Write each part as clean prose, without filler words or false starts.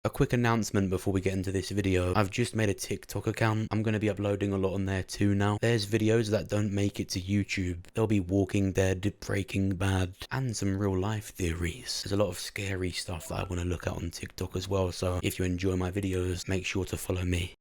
A quick announcement before we get into this video. I've just made a TikTok account. I'm going to be uploading a lot on there too now. There's videos that don't make it to YouTube. There'll be Walking Dead, Breaking Bad, and some real life theories. There's a lot of scary stuff that I want to look at on TikTok as well, so if you enjoy my videos, make sure to follow me.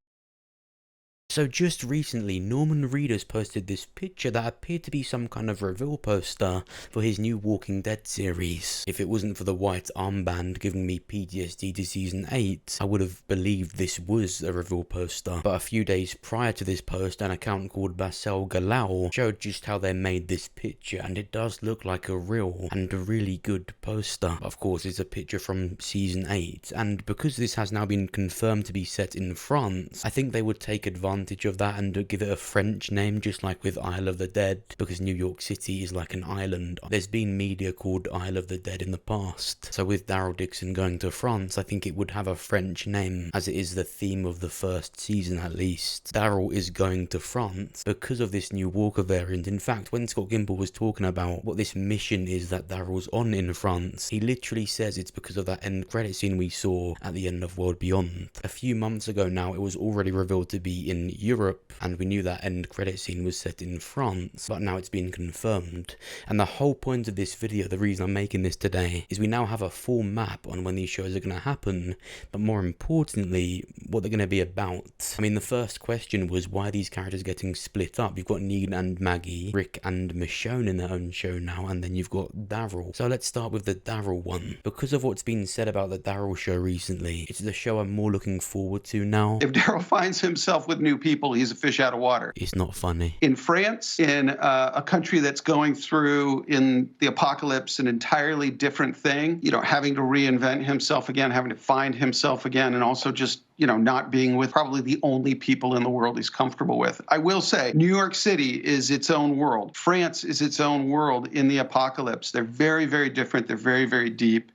So just recently, Norman Reedus posted this picture that appeared to be some kind of reveal poster for his new Walking Dead series. If it wasn't for the white armband giving me PTSD to season 8, I would have believed this was a reveal poster. But a few days prior to this post, an account called Basel Galau showed just how they made this picture, and it does look like a real and a really good poster. Of course, it's a picture from season 8, and because this has now been confirmed to be set in France, I think they would take advantage of that and give it a French name, just like with Isle of the Dead, because New York City is like an island. There's been media called Isle of the Dead in the past, so with Daryl Dixon going to France, I think it would have a French name, as it is the theme of the first season at least. Daryl is going to France because of this new Walker variant. In fact, when Scott Gimple was talking about what this mission is that Daryl's on in France, he literally says it's because of that end credit scene we saw at the end of World Beyond. A few months ago now, it was already revealed to be in Europe, and we knew that end credit scene was set in France, but now it's been confirmed. And the whole point of this video, the reason I'm making this today, is we now have a full map on when these shows are going to happen, but more importantly, what they're going to be about. I mean, the first question was why are these characters getting split up? You've got Negan and Maggie, Rick and Michonne in their own show now, and then you've got Daryl. So let's start with the Daryl one. Because of what's been said about the Daryl show recently, it's the show I'm more looking forward to now. If Daryl finds himself with new people, he's a fish out of water. It's not funny. In France, in a country that's going through in the apocalypse an entirely different thing, having to reinvent himself again, having to find himself again, and also just not being with probably the only people in the world he's comfortable with. I will say, New York City is its own world. France is its own world in the apocalypse. They're very, very different. They're very, very deep.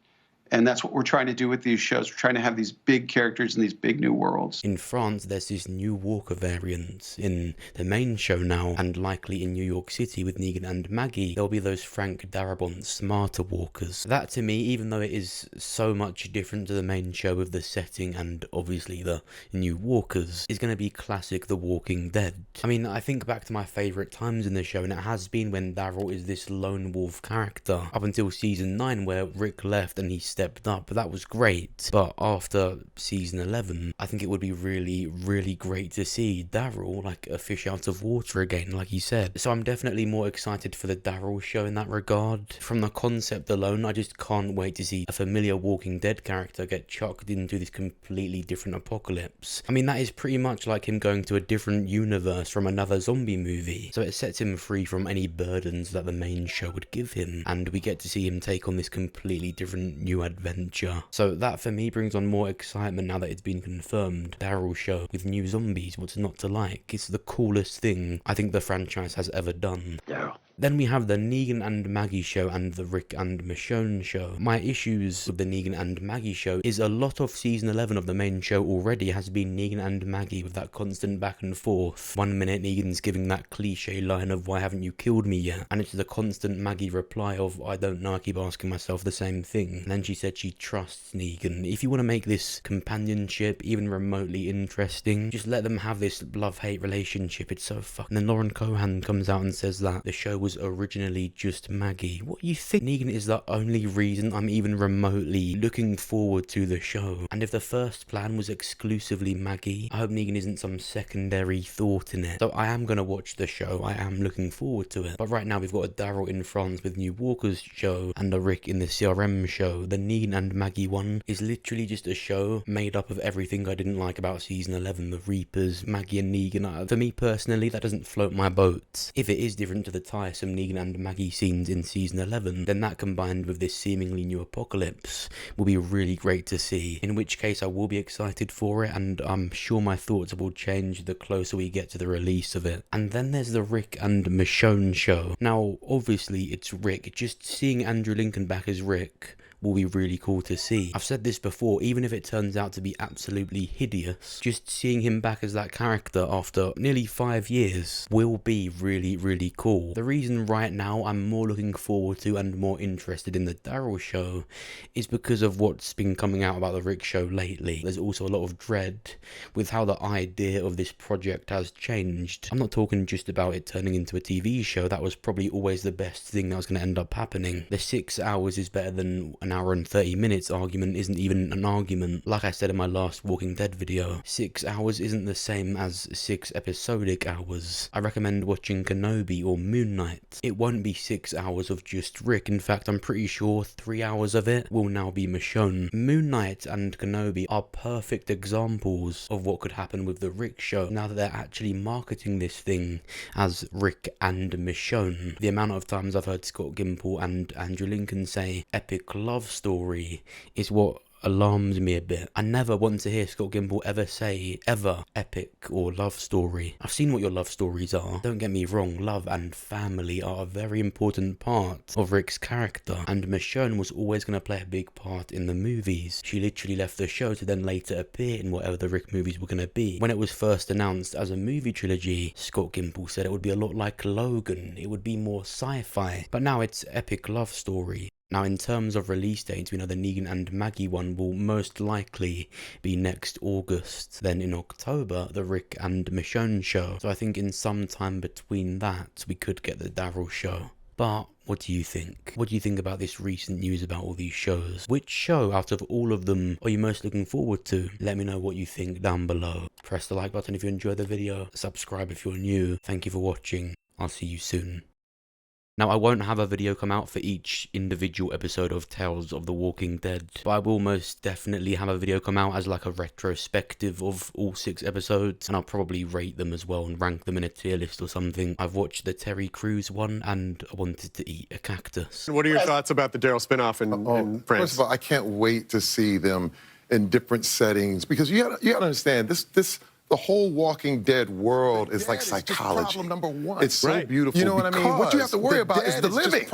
And that's what we're trying to do with these shows. We're trying to have these big characters in these big new worlds. In France, there's this new Walker variant in the main show now, and likely in New York City with Negan and Maggie, there'll be those Frank Darabont smarter walkers. That to me, even though it is so much different to the main show with the setting and obviously the new walkers, is going to be classic The Walking Dead. I mean, I think back to my favourite times in the show, and it has been when Daryl is this lone wolf character, up until season 9 where Rick left and he stepped up, but that was great. But after season 11, I think it would be really, really great to see Daryl like a fish out of water again, like you said. So I'm definitely more excited for the Daryl show in that regard. From the concept alone, I just can't wait to see a familiar Walking Dead character get chucked into this completely different apocalypse. I mean, that is pretty much like him going to a different universe from another zombie movie, so it sets him free from any burdens that the main show would give him, and we get to see him take on this completely different new adventure. So that for me brings on more excitement now that it's been confirmed. Daryl show with new zombies, what's not to like? It's the coolest thing I think the franchise has ever done. Daryl. Then we have the Negan and Maggie show and the Rick and Michonne show. My issues with the Negan and Maggie show is a lot of season 11 of the main show already has been Negan and Maggie with that constant back and forth. 1 minute Negan's giving that cliche line of why haven't you killed me yet? And it's the constant Maggie reply of I don't know, I keep asking myself the same thing. And then she said she trusts Negan. If you want to make this companionship even remotely interesting, just let them have this love-hate relationship. It's so fucking... And then Lauren Cohan comes out and says that the show was originally just Maggie. What, you think Negan is the only reason I'm even remotely looking forward to the show? And if the first plan was exclusively Maggie, I hope Negan isn't some secondary thought in it. So I am going to watch the show, I am looking forward to it. But right now we've got a Daryl in France with New Walker's show and a Rick in the CRM show. The Negan and Maggie one is literally just a show made up of everything I didn't like about season 11, the Reapers, Maggie and Negan. For me personally, that doesn't float my boat. If it is different to the tiresome Negan and Maggie scenes in season 11, then that combined with this seemingly new apocalypse will be really great to see, in which case I will be excited for it, and I'm sure my thoughts will change the closer we get to the release of it. And then there's the Rick and Michonne show. Now obviously it's Rick, just seeing Andrew Lincoln back as Rick will be really cool to see. I've said this before, even if it turns out to be absolutely hideous, just seeing him back as that character after nearly 5 years will be really, really cool. The reason right now I'm more looking forward to and more interested in the Daryl show is because of what's been coming out about the Rick show lately. There's also a lot of dread with how the idea of this project has changed. I'm not talking just about it turning into a TV show. That was probably always the best thing that was going to end up happening. The 6 hours is better than an hour and 30 minutes argument isn't even an argument. Like I said in my last Walking Dead video, 6 hours isn't the same as 6 episodic hours. I recommend watching Kenobi or Moon Knight. It won't be 6 hours of just Rick. In fact, I'm pretty sure 3 hours of it will now be Michonne. Moon Knight and Kenobi are perfect examples of what could happen with the Rick show now that they're actually marketing this thing as Rick and Michonne. The amount of times I've heard Scott Gimple and Andrew Lincoln say epic love story is what alarms me a bit. I never want to hear Scott Gimple ever say ever epic or love story. I've seen what your love stories are. Don't get me wrong, love and family are a very important part of Rick's character, and Michonne was always going to play a big part in the movies. She literally left the show to then later appear in whatever the Rick movies were going to be. When it was first announced as a movie trilogy, Scott Gimple said it would be a lot like Logan. It would be more sci-fi, but now it's epic love story. Now, in terms of release dates, we know the Negan and Maggie one will most likely be next August. Then in October, the Rick and Michonne show. So I think in some time between that, we could get the Daryl show. But what do you think? What do you think about this recent news about all these shows? Which show out of all of them are you most looking forward to? Let me know what you think down below. Press the like button if you enjoyed the video. Subscribe if you're new. Thank you for watching. I'll see you soon. Now, I won't have a video come out for each individual episode of Tales of the Walking Dead, but I will most definitely have a video come out as like a retrospective of all 6 episodes, and I'll probably rate them as well and rank them in a tier list or something. I've watched the Terry Crews one, and I wanted to eat a cactus. What are your thoughts about the Daryl spinoff in France? First of all, I can't wait to see them in different settings, because you gotta understand, the whole Walking Dead world is like psychology. Problem number one. It's so beautiful. You know what I mean? What you have to worry about is the living.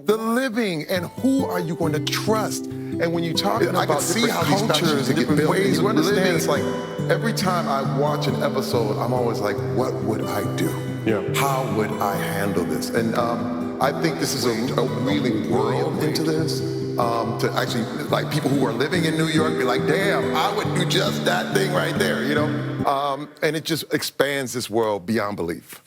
The living, and who are you going to trust? And when you talk about, I can see how these cultures and different ways of living, it's like every time I watch an episode, I'm always like, what would I do? Yeah. How would I handle this? And I think this is a really world into this. To actually, like, people who are living in New York be like, damn, I would do just that thing right there, you know? And it just expands this world beyond belief.